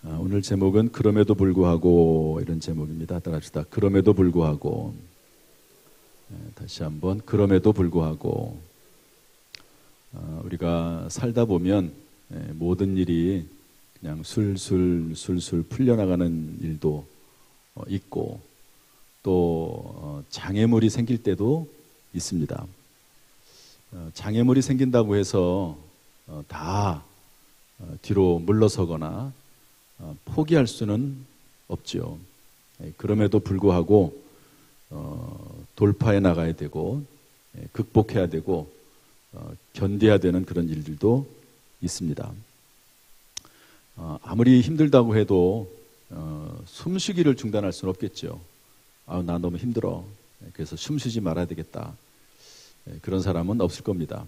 오늘 제목은 그럼에도 불구하고 이런 제목입니다. 따라합시다. 그럼에도 불구하고. 다시 한번 그럼에도 불구하고. 우리가 살다 보면 모든 일이 그냥 술술 풀려나가는 일도 있고 또 장애물이 생길 때도 있습니다. 장애물이 생긴다고 해서 다 뒤로 물러서거나 포기할 수는 없지요. 그럼에도 불구하고 돌파해 나가야 되고 극복해야 되고 견뎌야 되는 그런 일들도 있습니다. 아무리 힘들다고 해도 숨쉬기를 중단할 수는 없겠죠. 나 너무 힘들어. 그래서 숨쉬지 말아야 되겠다. 그런 사람은 없을 겁니다.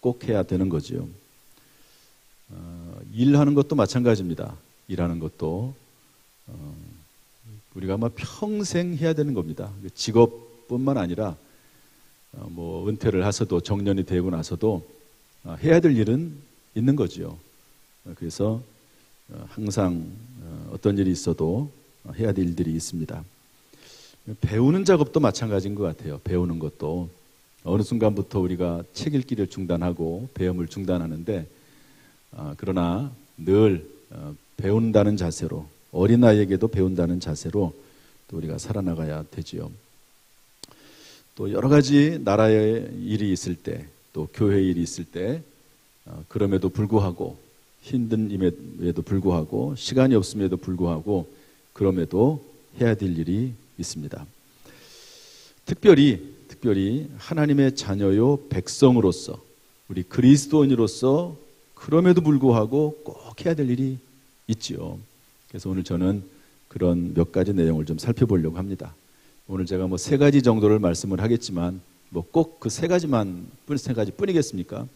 꼭 해야 되는 거지요. 일하는 것도 마찬가지입니다. 일하는 것도 우리가 아마 평생 해야 되는 겁니다. 직업뿐만 아니라 뭐 은퇴를 하셔도 정년이 되고 나서도 해야 될 일은 있는 거지요. 그래서 항상 어떤 일이 있어도 해야 될 일들이 있습니다. 배우는 작업도 마찬가지인 것 같아요. 배우는 것도 어느 순간부터 우리가 책 읽기를 중단하고 배움을 중단하는데 그러나 늘 배운다는 자세로, 어린아이에게도 배운다는 자세로 또 우리가 살아나가야 되지요. 또 여러 가지 나라의 일이 있을 때, 또 교회 일이 있을 때 그럼에도 불구하고 힘듦에도 불구하고 시간이 없음에도 불구하고 그럼에도 해야 될 일이 있습니다. 특별히 하나님의 자녀요 백성으로서 우리 그리스도인으로서 그럼에도 불구하고 꼭 해야 될 일이 있지요. 그래서 오늘 저는 그런 몇 가지 내용을 좀 살펴보려고 합니다. 오늘 제가 뭐 3가지 정도를 말씀을 하겠지만 뭐 꼭 그 3가지 뿐이겠습니까?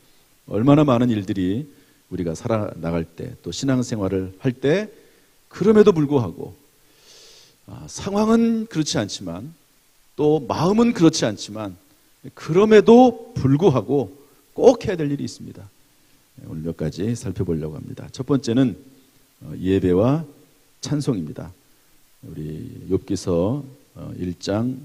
얼마나 많은 일들이 우리가 살아나갈 때 또 신앙생활을 할 때 그럼에도 불구하고 상황은 그렇지 않지만 또 마음은 그렇지 않지만 그럼에도 불구하고 꼭 해야 될 일이 있습니다. 오늘 몇 가지 살펴보려고 합니다. 첫 번째는 예배와 찬송입니다. 우리 욥기서 1장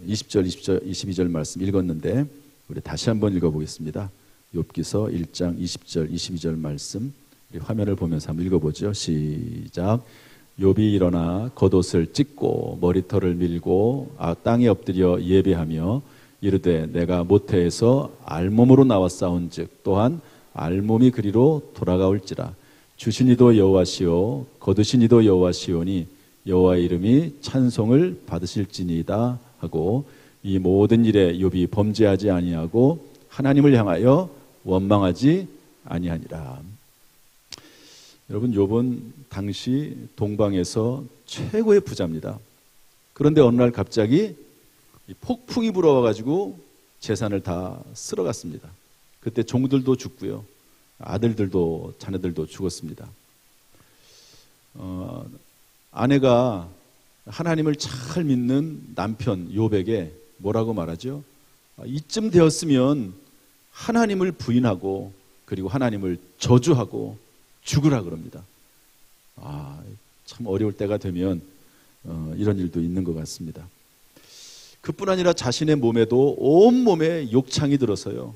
20절, 22절 말씀 읽었는데 우리 다시 한번 읽어보겠습니다. 욥기서 1장 20절, 22절 말씀 우리 화면을 보면서 한번 읽어보죠. 시작. 욥이 일어나 겉옷을 찢고 머리털을 밀고 땅에 엎드려 예배하며 이르되 내가 모태에서 알몸으로 나와 싸운즉 또한 알몸이 그리로 돌아가올지라. 주신 이도 여호와시오 거두신 이도 여호와시오니 여호와의 이름이 찬송을 받으실지니이다 하고 이 모든 일에 욥이 범죄하지 아니하고 하나님을 향하여 원망하지 아니하니라. 여러분, 욥은 당시 동방에서 최고의 부자입니다. 그런데 어느 날 갑자기 폭풍이 불어와가지고 재산을 다 쓸어갔습니다. 그때 종들도 죽고요, 아들들도 자녀들도 죽었습니다. 아내가 하나님을 잘 믿는 남편 욥에게 뭐라고 말하죠? 이쯤 되었으면 하나님을 부인하고 그리고 하나님을 저주하고 죽으라 그럽니다. 참 어려울 때가 되면 이런 일도 있는 것 같습니다. 그뿐 아니라 자신의 몸에도 온몸에 욕창이 들어서요,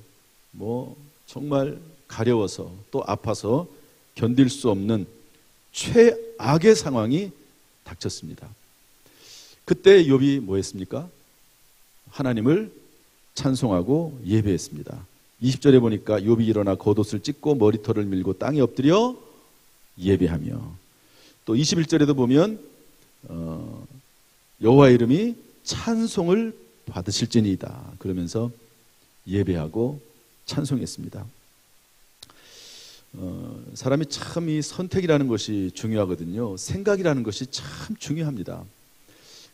뭐 정말 가려워서 또 아파서 견딜 수 없는 최악의 상황이 닥쳤습니다. 그때 욥이 뭐 했습니까? 하나님을 찬송하고 예배했습니다. 20절에 보니까 욥이 일어나 겉옷을 찢고 머리털을 밀고 땅에 엎드려 예배하며, 또 21절에도 보면 여호와의 이름이 찬송을 받으실지니이다 그러면서 예배하고 찬송했습니다. 사람이 참 이 선택이라는 것이 중요하거든요. 생각이라는 것이 참 중요합니다.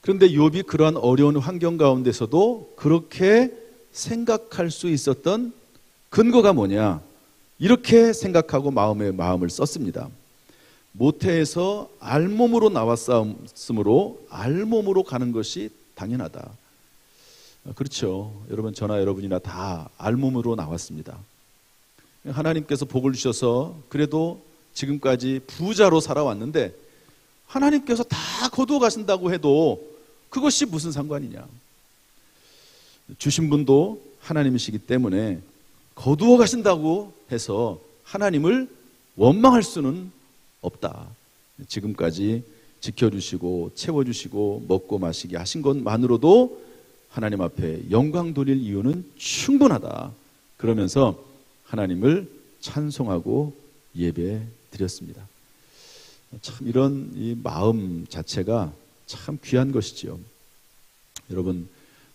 그런데 욥이 그러한 어려운 환경 가운데서도 그렇게 생각할 수 있었던 근거가 뭐냐? 이렇게 생각하고 마음을 썼습니다. 모태에서 알몸으로 나왔으므로 알몸으로 가는 것이 당연하다. 그렇죠. 여러분, 저나 여러분이나 다 알몸으로 나왔습니다. 하나님께서 복을 주셔서 그래도 지금까지 부자로 살아왔는데 하나님께서 다 거두어 가신다고 해도 그것이 무슨 상관이냐. 주신 분도 하나님이시기 때문에 거두어 가신다고 해서 하나님을 원망할 수는 없다. 지금까지 지켜주시고 채워주시고 먹고 마시게 하신 것만으로도 하나님 앞에 영광 돌릴 이유는 충분하다. 그러면서 하나님을 찬송하고 예배 드렸습니다. 참 이런 이 마음 자체가 참 귀한 것이지요. 여러분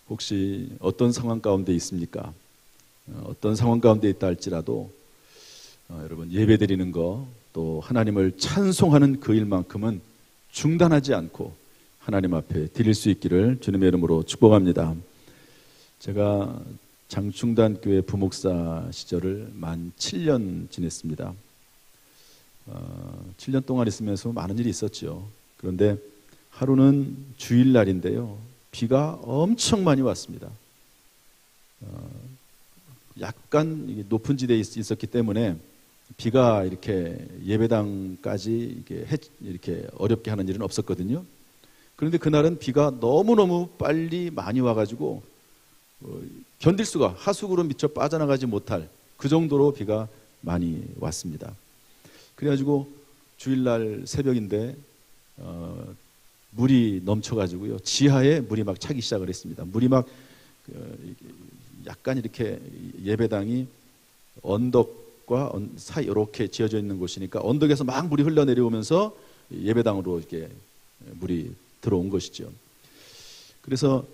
혹시 어떤 상황 가운데 있습니까? 어떤 상황 가운데 있다 할지라도 여러분 예배 드리는 거 또 하나님을 찬송하는 그 일만큼은 중단하지 않고 하나님 앞에 드릴 수 있기를 주님의 이름으로 축복합니다. 제가 장충단교회 부목사 시절을 만 7년 지냈습니다. 7년 동안 있으면서 많은 일이 있었죠. 그런데 하루는 주일날인데요. 비가 엄청 많이 왔습니다. 약간 높은 지대에 있었기 때문에 비가 이렇게 예배당까지 이렇게 어렵게 하는 일은 없었거든요. 그런데 그날은 비가 너무너무 빨리 많이 와가지고 견딜 수가 하수구로 미처 빠져나가지 못할 그 정도로 비가 많이 왔습니다. 그래가지고 주일날 새벽인데 물이 넘쳐가지고요. 지하에 물이 막 차기 시작을 했습니다. 물이 막 약간 이렇게 예배당이 언덕과 사이 이렇게 지어져 있는 곳이니까 언덕에서 막 물이 흘러내려오면서 예배당으로 이렇게 물이 들어온 것이죠. 그래서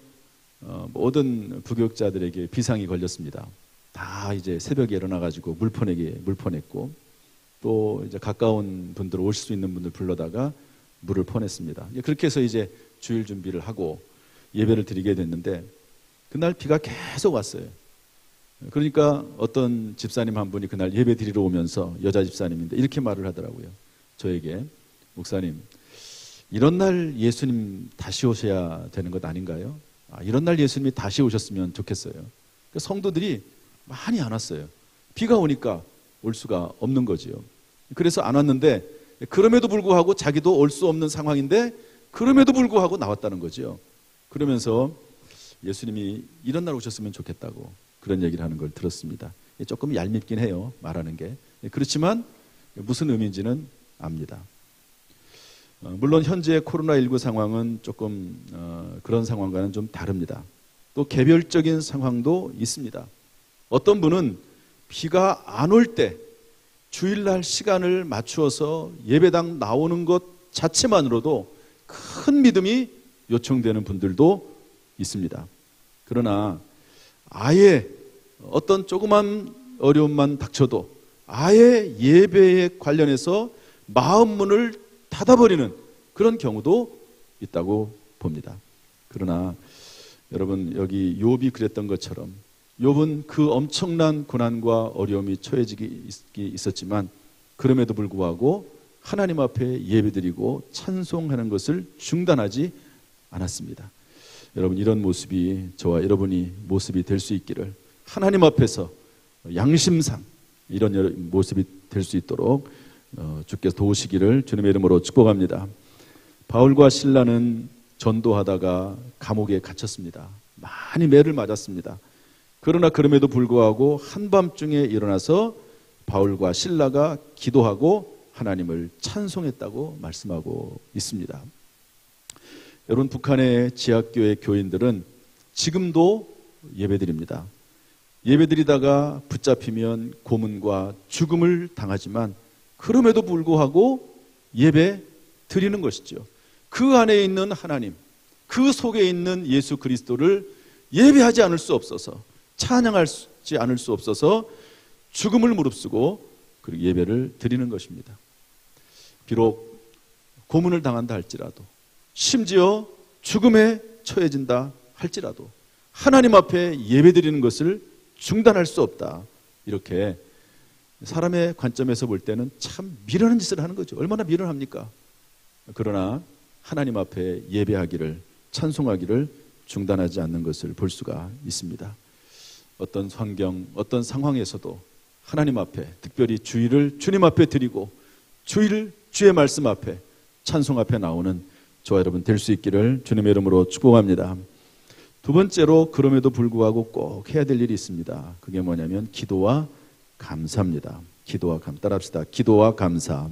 모든 부교육자들에게 비상이 걸렸습니다. 다 이제 새벽에 일어나가지고 물 퍼냈고 또 이제 가까운 분들 오실 수 있는 분들 불러다가 물을 퍼냈습니다. 그렇게 해서 이제 주일 준비를 하고 예배를 드리게 됐는데 그날 비가 계속 왔어요. 그러니까 어떤 집사님 한 분이 그날 예배 드리러 오면서 여자 집사님인데 이렇게 말을 하더라고요. 저에게 목사님 이런 날 예수님 다시 오셔야 되는 것 아닌가요? 이런 날 예수님이 다시 오셨으면 좋겠어요. 성도들이 많이 안 왔어요. 비가 오니까 올 수가 없는 거지요. 그래서 안 왔는데 그럼에도 불구하고 자기도 올 수 없는 상황인데 그럼에도 불구하고 나왔다는 거죠. 그러면서 예수님이 이런 날 오셨으면 좋겠다고 그런 얘기를 하는 걸 들었습니다. 조금 얄밉긴 해요. 말하는 게. 그렇지만 무슨 의미인지는 압니다. 물론 현재 코로나19 상황은 조금 그런 상황과는 좀 다릅니다. 또 개별적인 상황도 있습니다. 어떤 분은 비가 안 올 때 주일날 시간을 맞추어서 예배당 나오는 것 자체만으로도 큰 믿음이 요청되는 분들도 있습니다. 그러나 아예 어떤 조그만 어려움만 닥쳐도 아예 예배에 관련해서 마음 문을 닫아버리는 그런 경우도 있다고 봅니다. 그러나 여러분 여기 욥이 그랬던 것처럼 욥은 그 엄청난 고난과 어려움이 처해지기 있었지만 그럼에도 불구하고 하나님 앞에 예배드리고 찬송하는 것을 중단하지 않았습니다. 여러분 이런 모습이 저와 여러분이 모습이 될 수 있기를 하나님 앞에서 양심상 이런 모습이 될 수 있도록 주께서 도우시기를 주님의 이름으로 축복합니다. 바울과 실라는 전도하다가 감옥에 갇혔습니다. 많이 매를 맞았습니다. 그러나 그럼에도 불구하고 한밤중에 일어나서 바울과 실라가 기도하고 하나님을 찬송했다고 말씀하고 있습니다. 여러분 북한의 지하교회 교인들은 지금도 예배드립니다. 예배드리다가 붙잡히면 고문과 죽음을 당하지만 그럼에도 불구하고 예배 드리는 것이죠. 그 안에 있는 하나님, 그 속에 있는 예수 그리스도를 예배하지 않을 수 없어서 찬양하지 않을 수 없어서 죽음을 무릅쓰고 그리고 예배를 드리는 것입니다. 비록 고문을 당한다 할지라도 심지어 죽음에 처해진다 할지라도 하나님 앞에 예배드리는 것을 중단할 수 없다. 이렇게 사람의 관점에서 볼 때는 참 미련한 짓을 하는 거죠. 얼마나 미련합니까? 그러나 하나님 앞에 예배하기를 찬송하기를 중단하지 않는 것을 볼 수가 있습니다. 어떤 환경, 어떤 상황에서도 하나님 앞에 특별히 주의를 주님 앞에 드리고 주의 말씀 앞에, 찬송 앞에 나오는 저와 여러분 될 수 있기를 주님의 이름으로 축복합니다. 두 번째로 그럼에도 불구하고 꼭 해야 될 일이 있습니다. 그게 뭐냐면 기도와 감사입니다. 기도와 따라합시다. 기도와 감사.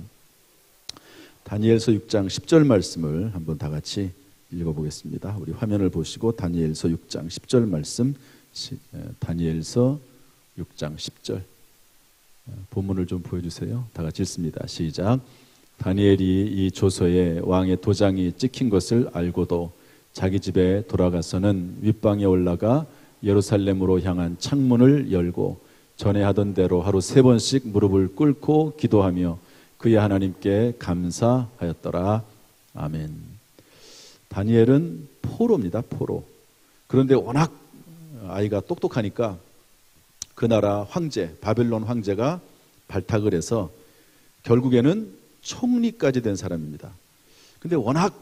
다니엘서 6장 10절 말씀을 한번 다 같이 읽어보겠습니다. 우리 화면을 보시고 다니엘서 6장 10절 말씀, 다니엘서 6장 10절 본문을 좀 보여주세요. 다 같이 읽습니다. 시작. 다니엘이 이 조서에 왕의 도장이 찍힌 것을 알고도 자기 집에 돌아가서는 윗방에 올라가 예루살렘으로 향한 창문을 열고 전에 하던 대로 하루 3번씩 무릎을 꿇고 기도하며 그의 하나님께 감사하였더라. 아멘. 다니엘은 포로입니다. 포로. 그런데 워낙 아이가 똑똑하니까 그 나라 황제, 바벨론 황제가 발탁을 해서 결국에는 총리까지 된 사람입니다. 근데 워낙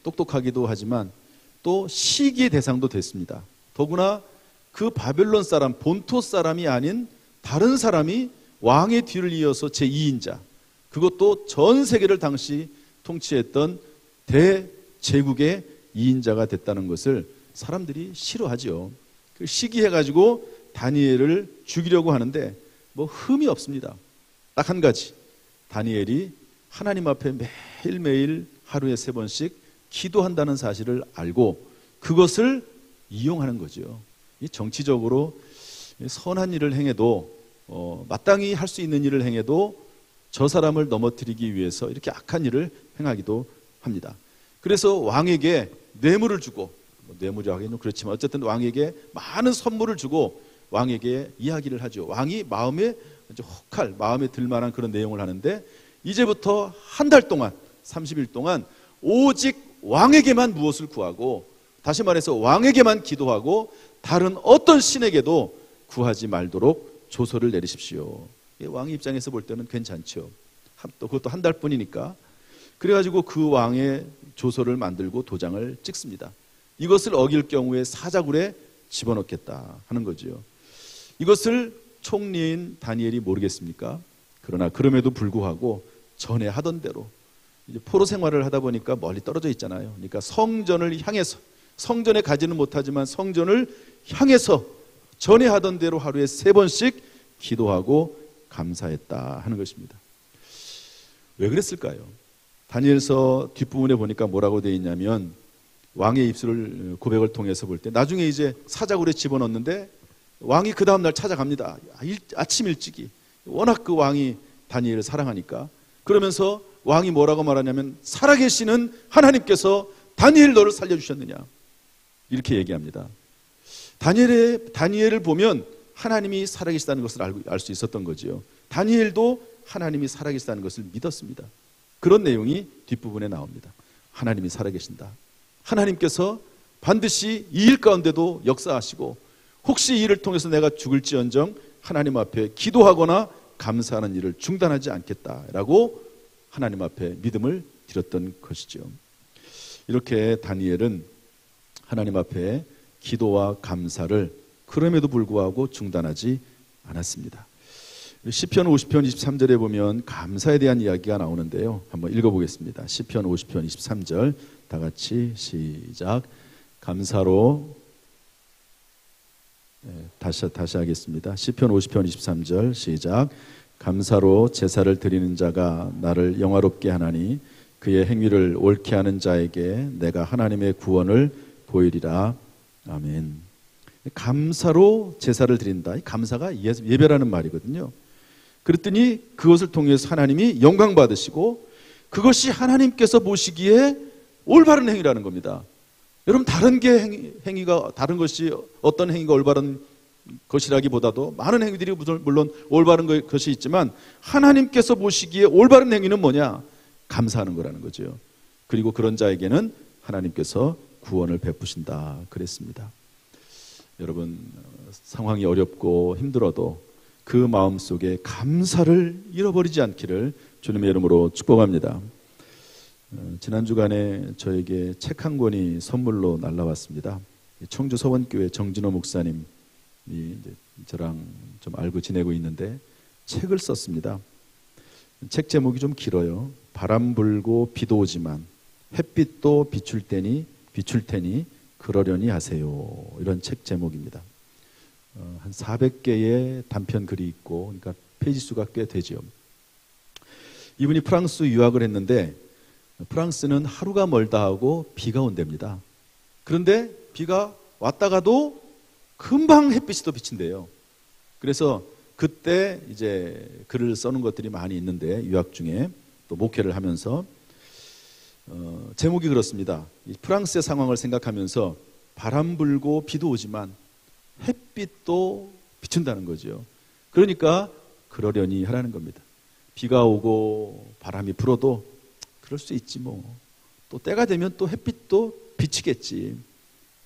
똑똑하기도 하지만 또 시기의 대상도 됐습니다. 더구나 그 바벨론 사람, 본토 사람이 아닌 다른 사람이 왕의 뒤를 이어서 제2인자, 그것도 전 세계를 당시 통치했던 대제국의 2인자가 됐다는 것을 사람들이 싫어하죠. 그 시기해가지고 다니엘을 죽이려고 하는데 뭐 흠이 없습니다. 딱 한 가지, 다니엘이 하나님 앞에 매일매일 하루에 3번씩 기도한다는 사실을 알고 그것을 이용하는 거죠. 정치적으로 선한 일을 행해도 마땅히 할 수 있는 일을 행해도 저 사람을 넘어뜨리기 위해서 이렇게 악한 일을 행하기도 합니다. 그래서 왕에게 뇌물을 주고, 뇌물이 하기는 그렇지만 어쨌든 왕에게 많은 선물을 주고 왕에게 이야기를 하죠. 왕이 마음에 혹할, 마음에 들만한 그런 내용을 하는데 이제부터 한 달 동안, 30일 동안 오직 왕에게만 무엇을 구하고, 다시 말해서 왕에게만 기도하고 다른 어떤 신에게도 구하지 말도록 조서를 내리십시오. 왕의 입장에서 볼 때는 괜찮죠. 또 그것도 한 달뿐이니까. 그래가지고 그 왕의 조서를 만들고 도장을 찍습니다. 이것을 어길 경우에 사자굴에 집어넣겠다 하는 거죠. 이것을 총리인 다니엘이 모르겠습니까? 그러나 그럼에도 불구하고 전에 하던 대로 이제 포로 생활을 하다 보니까 멀리 떨어져 있잖아요. 그러니까 성전을 향해서, 성전에 가지는 못하지만 성전을 향해서 전에 하던 대로 하루에 3번씩 기도하고 감사했다 하는 것입니다. 왜 그랬을까요? 다니엘서 뒷부분에 보니까 뭐라고 되어 있냐면, 왕의 입술을 고백을 통해서 볼 때 나중에 이제 사자굴에 집어넣는데 왕이 그 다음날 찾아갑니다. 아침 일찍이. 워낙 그 왕이 다니엘을 사랑하니까. 그러면서 왕이 뭐라고 말하냐면, 살아계시는 하나님께서 다니엘 너를 살려주셨느냐, 이렇게 얘기합니다. 다니엘을 보면 하나님이 살아계시다는 것을 알 수 있었던 거지요. 다니엘도 하나님이 살아계시다는 것을 믿었습니다. 그런 내용이 뒷부분에 나옵니다. 하나님이 살아계신다. 하나님께서 반드시 이 일 가운데도 역사하시고, 혹시 이 일을 통해서 내가 죽을지언정 하나님 앞에 기도하거나 감사하는 일을 중단하지 않겠다라고 하나님 앞에 믿음을 드렸던 것이죠. 이렇게 다니엘은 하나님 앞에 기도와 감사를 그럼에도 불구하고 중단하지 않았습니다. 시편 50편 23절에 보면 감사에 대한 이야기가 나오는데요. 한번 읽어보겠습니다. 시편 50편 23절 다 같이 시작. 감사로, 다시 하겠습니다. 시편 50편 23절 시작. 감사로 제사를 드리는 자가 나를 영화롭게 하나니 그의 행위를 옳게 하는 자에게 내가 하나님의 구원을 보이리라. 아멘. 감사로 제사를 드린다. 감사가 예배라는 말이거든요. 그랬더니 그것을 통해서 하나님이 영광 받으시고 그것이 하나님께서 보시기에 올바른 행위라는 겁니다. 여러분, 다른 것이 어떤 행위가 올바른 것이라기보다도 많은 행위들이 물론 올바른 것이 있지만 하나님께서 보시기에 올바른 행위는 뭐냐? 감사하는 거라는 거죠. 그리고 그런 자에게는 하나님께서 구원을 베푸신다 그랬습니다. 여러분, 상황이 어렵고 힘들어도 그 마음속에 감사를 잃어버리지 않기를 주님의 이름으로 축복합니다. 지난 주간에 저에게 책 한 권이 선물로 날라왔습니다. 청주 서원교회 정진호 목사님이 이제 저랑 좀 알고 지내고 있는데 책을 썼습니다. 책 제목이 좀 길어요. 바람 불고 비도 오지만 햇빛도 비출 테니 그러려니 하세요. 이런 책 제목입니다. 한 400개의 단편 글이 있고, 그러니까 페이지 수가 꽤 되죠. 이분이 프랑스 유학을 했는데 프랑스는 하루가 멀다 하고 비가 온답니다. 그런데 비가 왔다가도 금방 햇빛이 또 비친대요. 그래서 그때 이제 글을 써놓은 것들이 많이 있는데, 유학 중에 또 목회를 하면서 제목이 그렇습니다. 이 프랑스의 상황을 생각하면서 바람 불고 비도 오지만 햇빛도 비춘다는 거죠. 그러니까 그러려니 하라는 겁니다. 비가 오고 바람이 불어도 그럴 수 있지 뭐. 또 때가 되면 또 햇빛도 비치겠지.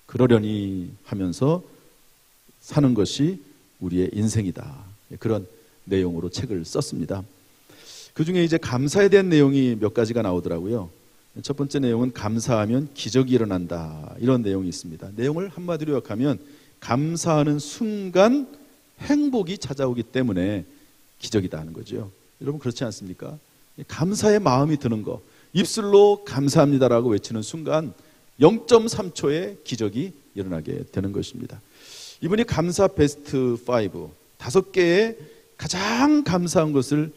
그러려니 하면서 사는 것이 우리의 인생이다. 그런 내용으로 책을 썼습니다. 그 중에 이제 감사에 대한 내용이 몇 가지가 나오더라고요. 첫 번째 내용은 감사하면 기적이 일어난다. 이런 내용이 있습니다. 내용을 한마디로 요약하면 감사하는 순간 행복이 찾아오기 때문에 기적이다 하는 거죠. 여러분 그렇지 않습니까? 감사의 마음이 드는 거, 입술로 감사합니다라고 외치는 순간 0.3초의 기적이 일어나게 되는 것입니다. 이분이 감사 베스트 5, 5개의 가장 감사한 것을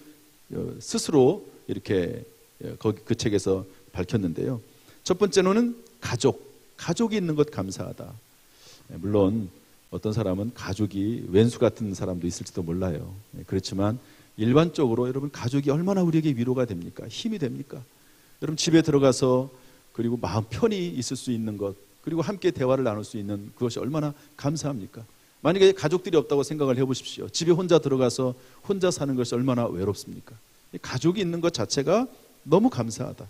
스스로 이렇게 그 책에서 밝혔는데요. 첫 번째로는 가족이 있는 것 감사하다. 물론 어떤 사람은 가족이 왼수 같은 사람도 있을지도 몰라요. 그렇지만 일반적으로 여러분 가족이 얼마나 우리에게 위로가 됩니까? 힘이 됩니까? 여러분 집에 들어가서 그리고 마음 편히 있을 수 있는 것, 그리고 함께 대화를 나눌 수 있는 그것이 얼마나 감사합니까? 만약에 가족들이 없다고 생각을 해보십시오. 집에 혼자 들어가서 혼자 사는 것이 얼마나 외롭습니까? 가족이 있는 것 자체가 너무 감사하다.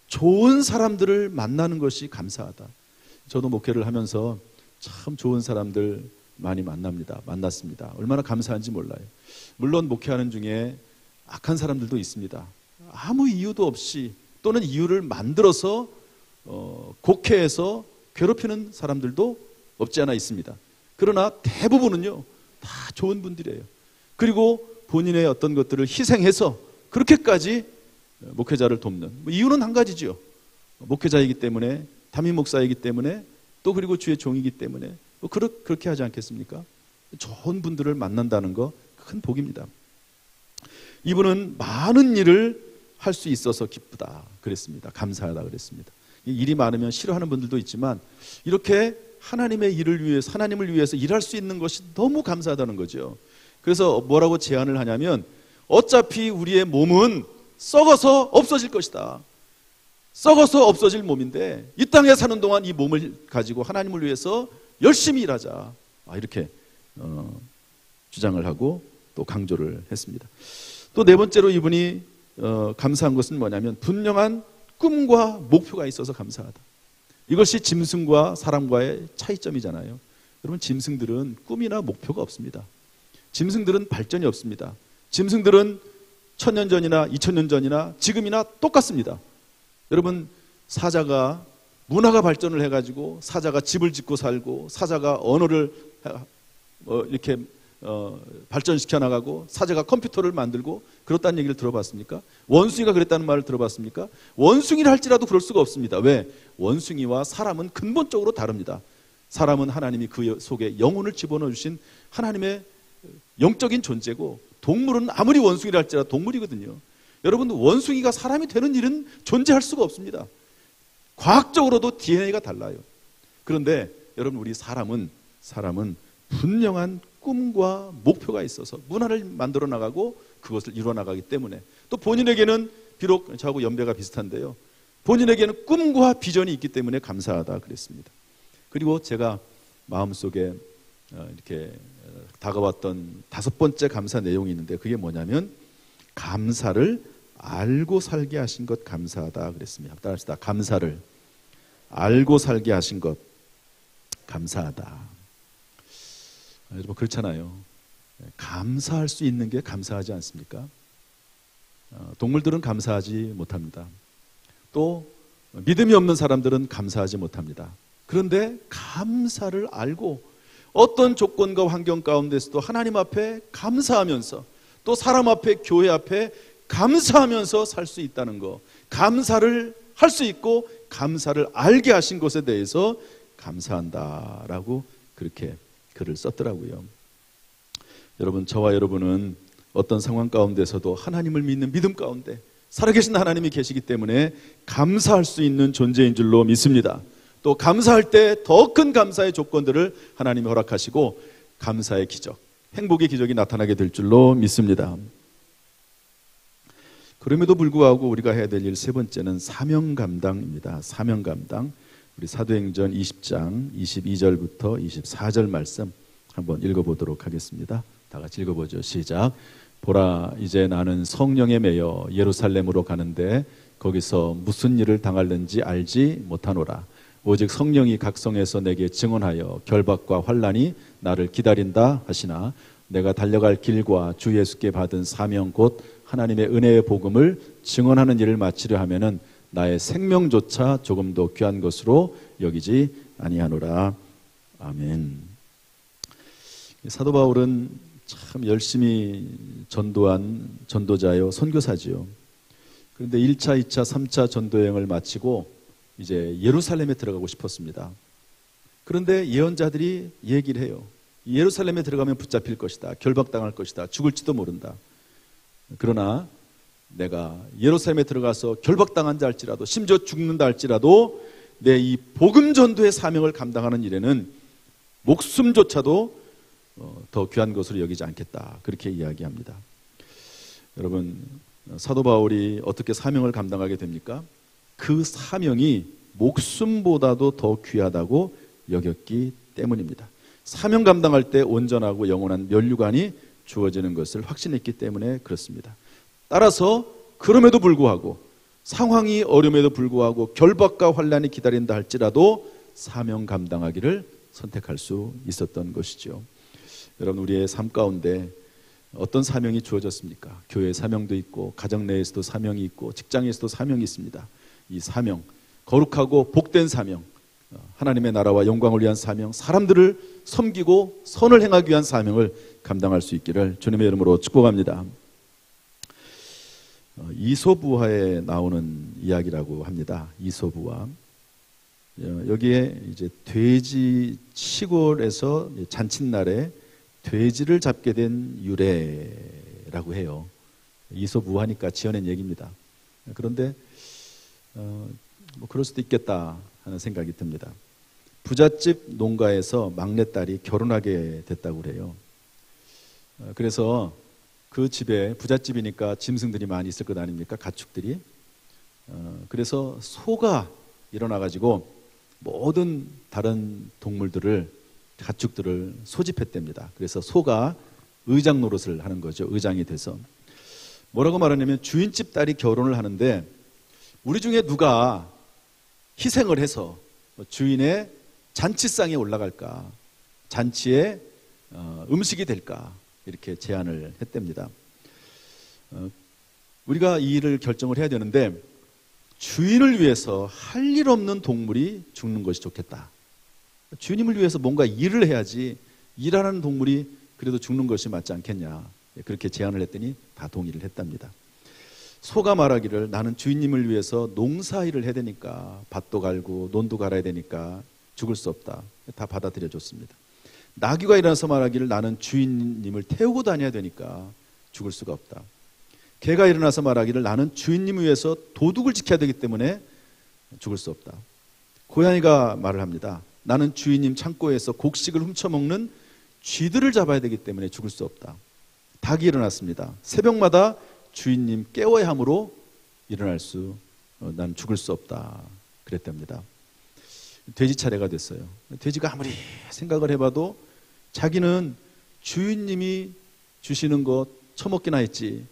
좋은 사람들을 만나는 것이 감사하다. 저도 목회를 하면서 참 좋은 사람들 많이 만났습니다. 얼마나 감사한지 몰라요. 물론 목회하는 중에 악한 사람들도 있습니다. 아무 이유도 없이 또는 이유를 만들어서 곡해해서 괴롭히는 사람들도 없지 않아 있습니다. 그러나 대부분은요 다 좋은 분들이에요. 그리고 본인의 어떤 것들을 희생해서 그렇게까지 목회자를 돕는, 이유는 한 가지죠. 목회자이기 때문에, 담임 목사이기 때문에, 또 그리고 주의 종이기 때문에 그렇게 하지 않겠습니까? 좋은 분들을 만난다는 거 큰 복입니다. 이분은 많은 일을 할 수 있어서 기쁘다 그랬습니다. 감사하다 그랬습니다. 일이 많으면 싫어하는 분들도 있지만 이렇게 하나님의 일을 위해서, 하나님을 위해서 일할 수 있는 것이 너무 감사하다는 거죠. 그래서 뭐라고 제안을 하냐면, 어차피 우리의 몸은 썩어서 없어질 것이다. 썩어서 없어질 몸인데 이 땅에 사는 동안 이 몸을 가지고 하나님을 위해서 열심히 일하자. 이렇게 주장을 하고 또 강조를 했습니다. 또 네 번째로 이분이 감사한 것은 뭐냐면 분명한 꿈과 목표가 있어서 감사하다. 이것이 짐승과 사람과의 차이점이잖아요. 여러분 짐승들은 꿈이나 목표가 없습니다. 짐승들은 발전이 없습니다. 짐승들은 1000년 전이나 2000년 전이나 지금이나 똑같습니다. 여러분 사자가 문화가 발전을 해가지고 사자가 집을 짓고 살고, 사자가 언어를 이렇게 발전시켜 나가고, 사자가 컴퓨터를 만들고 그렇다는 얘기를 들어봤습니까? 원숭이가 그랬다는 말을 들어봤습니까? 원숭이를 할지라도 그럴 수가 없습니다. 왜? 원숭이와 사람은 근본적으로 다릅니다. 사람은 하나님이 그 속에 영혼을 집어넣어 주신 하나님의 영적인 존재고, 동물은 아무리 원숭이를 할지라도 동물이거든요. 여러분 원숭이가 사람이 되는 일은 존재할 수가 없습니다. 과학적으로도 DNA가 달라요. 그런데 여러분 우리 사람은 분명한 꿈과 목표가 있어서 문화를 만들어 나가고 그것을 이루어 나가기 때문에, 또 본인에게는 비록 저하고 연배가 비슷한데요, 본인에게는 꿈과 비전이 있기 때문에 감사하다 그랬습니다. 그리고 제가 마음속에 이렇게 다가왔던 5번째 감사 내용이 있는데, 그게 뭐냐면 감사를 알고 살게 하신 것 감사하다 그랬습니다. 따라합시다. 감사를 알고 살게 하신 것 감사하다. 여러분 그렇잖아요. 감사할 수 있는 게 감사하지 않습니까? 동물들은 감사하지 못합니다. 또 믿음이 없는 사람들은 감사하지 못합니다. 그런데 감사를 알고 어떤 조건과 환경 가운데서도 하나님 앞에 감사하면서, 또 사람 앞에, 교회 앞에 감사하면서 살 수 있다는 거, 감사를 할 수 있고 감사를 알게 하신 것에 대해서 감사한다라고 그렇게 글을 썼더라고요. 여러분, 저와 여러분은 어떤 상황 가운데서도 하나님을 믿는 믿음 가운데 살아계신 하나님이 계시기 때문에 감사할 수 있는 존재인 줄로 믿습니다. 또 감사할 때 더 큰 감사의 조건들을 하나님이 허락하시고 감사의 기적, 행복의 기적이 나타나게 될 줄로 믿습니다. 그럼에도 불구하고 우리가 해야 될 일 세 번째는 사명 감당입니다. 사명 감당. 우리 사도행전 20장 22절부터 24절 말씀 한번 읽어보도록 하겠습니다. 다 같이 읽어보죠. 시작. 보라, 이제 나는 성령에 매여 예루살렘으로 가는데 거기서 무슨 일을 당할는지 알지 못하노라. 오직 성령이 각 성에서 내게 증언하여 결박과 환난이 나를 기다린다 하시나 내가 달려갈 길과 주 예수께 받은 사명 곧 하나님의 은혜의 복음을 증언하는 일을 마치려 하면은 나의 생명조차 조금도 귀한 것으로 여기지 아니하노라. 아멘. 사도 바울은 참 열심히 전도한 전도자요, 선교사지요. 그런데 1차, 2차, 3차 전도여행을 마치고 이제 예루살렘에 들어가고 싶었습니다. 그런데 예언자들이 얘기를 해요. 예루살렘에 들어가면 붙잡힐 것이다. 결박당할 것이다. 죽을지도 모른다. 그러나 내가 예루살렘에 들어가서 결박당한다 할지라도 심지어 죽는다 할지라도 내 이 복음 전도의 사명을 감당하는 일에는 목숨조차도 더 귀한 것으로 여기지 않겠다. 그렇게 이야기합니다. 여러분, 사도 바울이 어떻게 사명을 감당하게 됩니까? 그 사명이 목숨보다도 더 귀하다고 여겼기 때문입니다. 사명 감당할 때 온전하고 영원한 면류관이 주어지는 것을 확신했기 때문에 그렇습니다. 따라서 그럼에도 불구하고 상황이 어려움에도 불구하고 결박과 환난이 기다린다 할지라도 사명 감당하기를 선택할 수 있었던 것이죠. 여러분, 우리의 삶 가운데 어떤 사명이 주어졌습니까? 교회 사명도 있고 가정 내에서도 사명이 있고 직장에서도 사명이 있습니다. 이 사명, 거룩하고 복된 사명, 하나님의 나라와 영광을 위한 사명, 사람들을 섬기고 선을 행하기 위한 사명을 감당할 수 있기를 주님의 이름으로 축복합니다. 이소부화에 나오는 이야기라고 합니다. 이소부화. 여기에 이제 돼지 시골에서 잔칫날에 돼지를 잡게 된 유래라고 해요. 이소부화니까 지어낸 얘기입니다. 그런데 뭐 그럴 수도 있겠다 하는 생각이 듭니다. 부잣집 농가에서 막내딸이 결혼하게 됐다고 그래요. 그래서 그 집에, 부잣집이니까 짐승들이 많이 있을 것 아닙니까? 가축들이. 그래서 소가 일어나가지고 모든 다른 동물들을, 가축들을 소집했답니다. 그래서 소가 의장 노릇을 하는 거죠. 의장이 돼서. 뭐라고 말하냐면 주인집 딸이 결혼을 하는데 우리 중에 누가 희생을 해서 주인의 잔치상에 올라갈까, 잔치에 음식이 될까, 이렇게 제안을 했답니다. 우리가 이 일을 결정을 해야 되는데 주인을 위해서 할 일 없는 동물이 죽는 것이 좋겠다. 주님을 위해서 뭔가 일을 해야지 일하는 동물이 그래도 죽는 것이 맞지 않겠냐. 그렇게 제안을 했더니 다 동의를 했답니다. 소가 말하기를 나는 주인님을 위해서 농사일을 해야 되니까 밭도 갈고 논도 갈아야 되니까 죽을 수 없다. 다 받아들여 줬습니다. 나귀가 일어나서 말하기를 나는 주인님을 태우고 다녀야 되니까 죽을 수가 없다. 개가 일어나서 말하기를 나는 주인님을 위해서 도둑을 지켜야 되기 때문에 죽을 수 없다. 고양이가 말을 합니다. 나는 주인님 창고에서 곡식을 훔쳐먹는 쥐들을 잡아야 되기 때문에 죽을 수 없다. 닭이 일어났습니다. 새벽마다 주인님 깨워야 함으로 난 죽을 수 없다. 그랬답니다. 돼지 차례가 됐어요. 돼지가 아무리 생각을 해봐도 자기는 주인님이 주시는 것 처먹기나 했지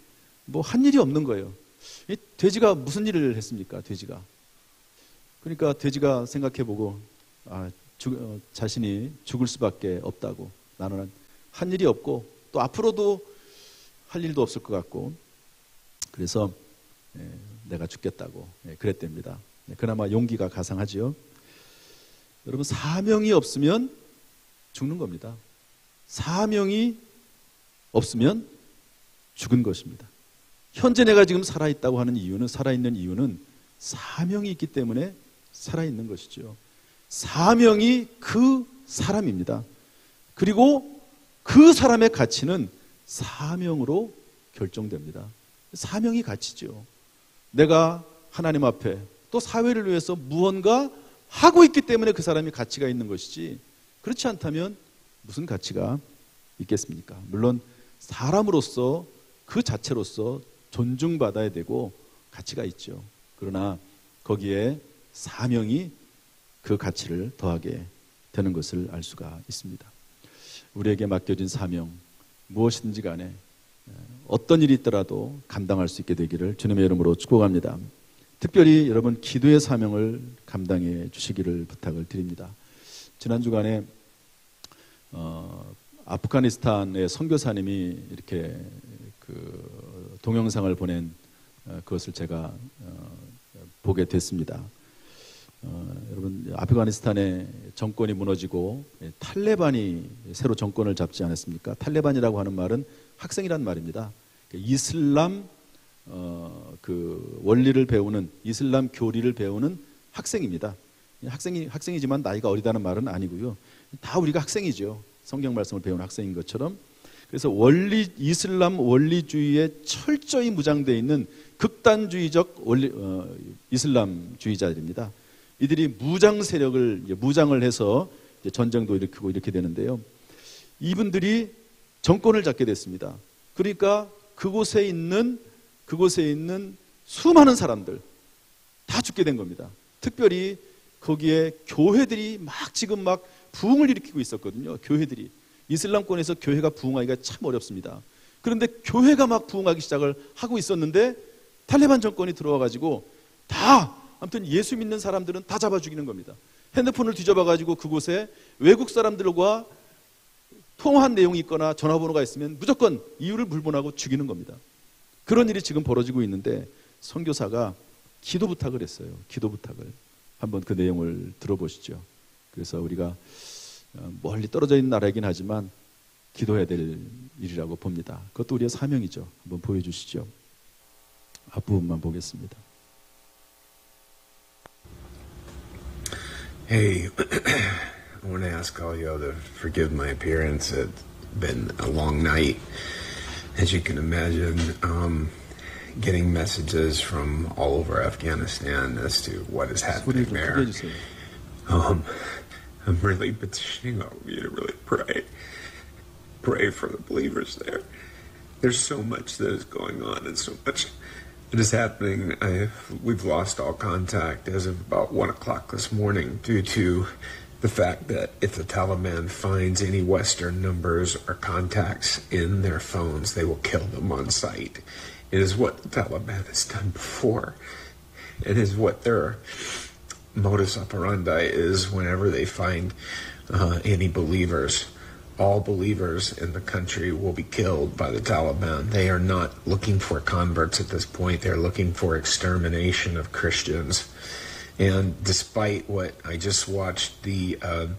뭐 한 일이 없는 거예요. 이 돼지가 무슨 일을 했습니까? 돼지가. 그러니까 돼지가 생각해보고 자신이 죽을 수밖에 없다고, 나는 한 일이 없고 또 앞으로도 할 일도 없을 것 같고 그래서 내가 죽겠다고 그랬답니다. 그나마 용기가 가상하지요. 여러분, 사명이 없으면 죽는 겁니다. 사명이 없으면 죽은 것입니다. 현재 내가 지금 살아있다고 하는 이유는, 살아있는 이유는 사명이 있기 때문에 살아있는 것이죠. 사명이 그 사람입니다. 그리고 그 사람의 가치는 사명으로 결정됩니다. 사명이 가치죠. 내가 하나님 앞에 또 사회를 위해서 무언가 하고 있기 때문에 그 사람이 가치가 있는 것이지, 그렇지 않다면 무슨 가치가 있겠습니까? 물론 사람으로서 그 자체로서 존중받아야 되고 가치가 있죠. 그러나 거기에 사명이 그 가치를 더하게 되는 것을 알 수가 있습니다. 우리에게 맡겨진 사명, 무엇이든지 간에 어떤 일이 있더라도 감당할 수 있게 되기를 주님의 이름으로 축복합니다. 특별히 여러분 기도의 사명을 감당해 주시기를 부탁을 드립니다. 지난 주간에 아프가니스탄의 선교사님이 이렇게 그 동영상을 보낸 그것을 제가 보게 됐습니다. 여러분 아프가니스탄의 정권이 무너지고 탈레반이 새로 정권을 잡지 않았습니까? 탈레반이라고 하는 말은 학생이란 말입니다. 이슬람 그 원리를 배우는, 이슬람 교리를 배우는 학생입니다. 학생이지만 나이가 어리다는 말은 아니고요. 다 우리가 학생이죠. 성경 말씀을 배운 학생인 것처럼. 그래서 이슬람 원리주의에 철저히 무장되어 있는 극단주의적 이슬람주의자들입니다. 이들이 무장을 해서 전쟁도 일으키고 이렇게 되는데요. 이분들이 정권을 잡게 됐습니다. 그러니까 그곳에 있는 수많은 사람들 다 죽게 된 겁니다. 특별히 거기에 교회들이 지금 부흥을 일으키고 있었거든요. 교회들이. 이슬람권에서 교회가 부흥하기가 참 어렵습니다. 그런데 교회가 부흥하기 시작을 하고 있었는데 탈레반 정권이 들어와가지고 아무튼 예수 믿는 사람들은 다 잡아 죽이는 겁니다. 핸드폰을 뒤져봐가지고 그곳에 외국 사람들과 통화한 내용이 있거나 전화번호가 있으면 무조건 이유를 불문하고 죽이는 겁니다. 그런 일이 지금 벌어지고 있는데 선교사가 기도 부탁을 했어요. 기도 부탁을. 한번 그 내용을 들어보시죠. 그래서 우리가 멀리 떨어져 있는 나라이긴 하지만 기도해야 될 일이라고 봅니다. 그것도 우리의 사명이죠. 한번 보여주시죠. 앞부분만 보겠습니다. Hey, I want to ask all y'all to forgive my appearance. It's been a long night. As you can imagine, getting messages from all over Afghanistan as to what is happening there. I'm really petitioning all of you to really pray for the believers there. There's so much that is going on and so much that is happening. We've lost all contact as of about 1 o'clock this morning due to the fact that if the Taliban finds any Western numbers or contacts in their phones, they will kill them on sight. It is what the Taliban has done before. It is what their modus operandi is whenever they find any believers. All believers in the country will be killed by the Taliban. They are not looking for converts at this point. They're looking for extermination of Christians. And despite what I just watched, one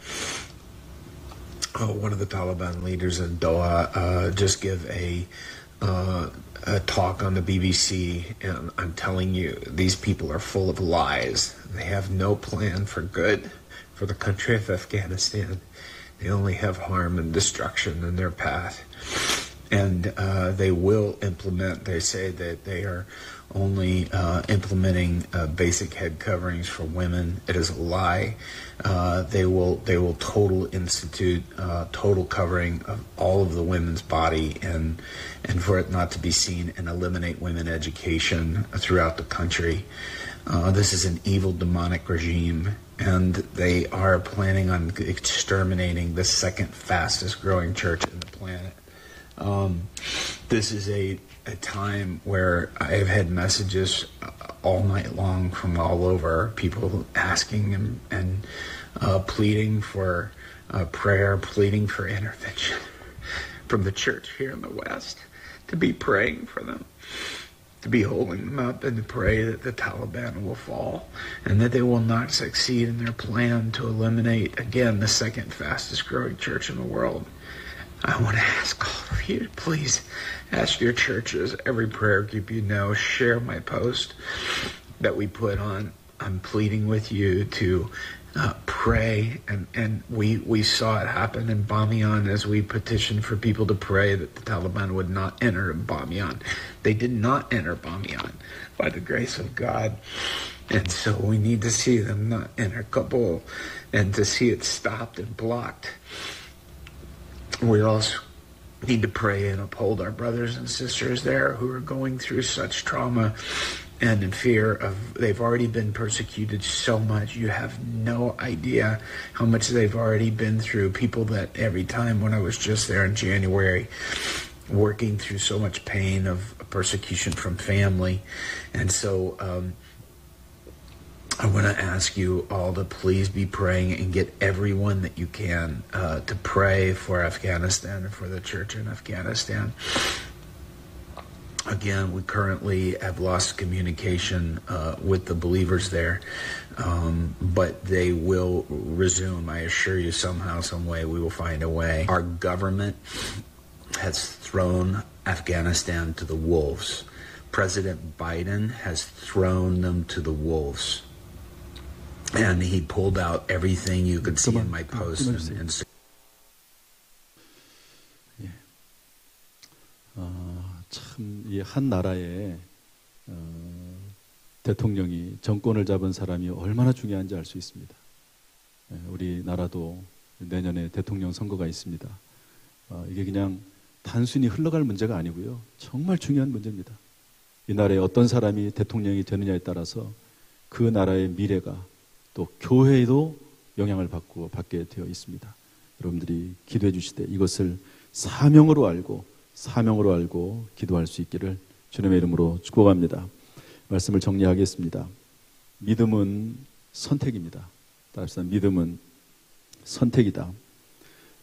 of the Taliban leaders in Doha just give a talk on the BBC, and I'm telling you, these people are full of lies. They have no plan for good for the country of Afghanistan. They only have harm and destruction in their path. And they will implement, they say that they are only implementing basic head coverings for women. It is a lie. They will institute total covering of all of the women's body and for it not to be seen, and eliminate women education throughout the country. This is an evil demonic regime, and they are planning on exterminating the second fastest growing church in the planet. This is a time where I've had messages all night long from all over, people asking and pleading for prayer, pleading for intervention from the church here in the West, to be praying for them, to be holding them up, and to pray that the Taliban will fall and that they will not succeed in their plan to eliminate, again, the second fastest growing church in the world. I want to ask all of you to please ask your churches, every prayer group you know, share my post that we put on. I'm pleading with you to pray, and we saw it happen in Bamiyan as we petitioned for people to pray that the Taliban would not enter Bamiyan. They did not enter Bamiyan by the grace of God, and so we need to see them not enter Kabul and to see it stopped and blocked. We also need to pray and uphold our brothers and sisters there who are going through such trauma and in fear of, they've already been persecuted so much. You have no idea how much they've already been through. People that every time when I was just there in January, working through so much pain of persecution from family. And so I want to ask you all to please be praying and get everyone that you can to pray for Afghanistan and for the church in Afghanistan. Again, we currently have lost communication with the believers there, but they will resume. I assure you, somehow, some way, we will find a way. Our government has thrown Afghanistan to the wolves. President Biden has thrown them to the wolves. And he pulled out everything you could see in my post. 참, 이 한 나라의 대통령이 정권을 잡은 사람이 얼마나 중요한지 알 수 있습니다. 우리나라도 내년에 대통령 선거가 있습니다. 이게 그냥 단순히 흘러갈 문제가 아니고요. 정말 중요한 문제입니다. 이 나라에 어떤 사람이 대통령이 되느냐에 따라서 그 나라의 미래가 또 교회에도 영향을 받게 되어 있습니다. 여러분들이 기도해 주시되 이것을 사명으로 알고 기도할 수 있기를 주님의 이름으로 축복합니다. 말씀을 정리하겠습니다. 믿음은 선택입니다. 따라서 믿음은 선택이다.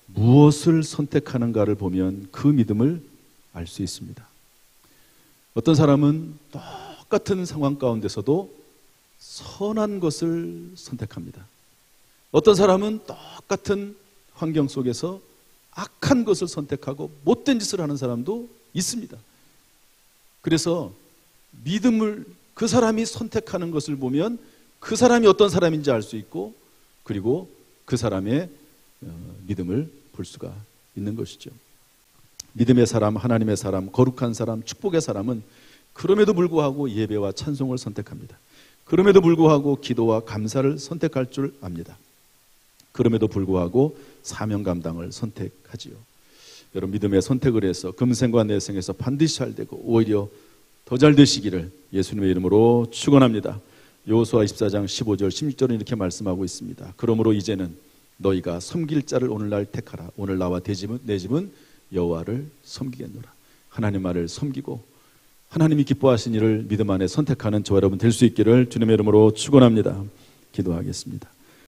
무엇을 선택하는가를 보면 그 믿음을 알 수 있습니다. 어떤 사람은 똑같은 상황 가운데서도 선한 것을 선택합니다. 어떤 사람은 똑같은 환경 속에서 악한 것을 선택하고 못된 짓을 하는 사람도 있습니다. 그래서 믿음을 그 사람이 선택하는 것을 보면 그 사람이 어떤 사람인지 알 수 있고 그리고 그 사람의 믿음을 볼 수가 있는 것이죠. 믿음의 사람, 하나님의 사람, 거룩한 사람, 축복의 사람은 그럼에도 불구하고 예배와 찬송을 선택합니다. 그럼에도 불구하고 기도와 감사를 선택할 줄 압니다. 그럼에도 불구하고 사명 감당을 선택하지요. 여러분 믿음의 선택을 해서 금생과 내생에서 반드시 잘 되고 오히려 더 잘 되시기를 예수님의 이름으로 축원합니다. 여호수아 24장 15절 16절은 이렇게 말씀하고 있습니다. 그러므로 이제는 너희가 섬길 자를 오늘날 택하라. 오늘 나와 내 집은 여호와를 섬기겠노라. 하나님 말을 섬기고 하나님이 기뻐하신 일을 믿음 안에 선택하는 저와 여러분 될 수 있기를 주님의 이름으로 축원합니다. 기도하겠습니다.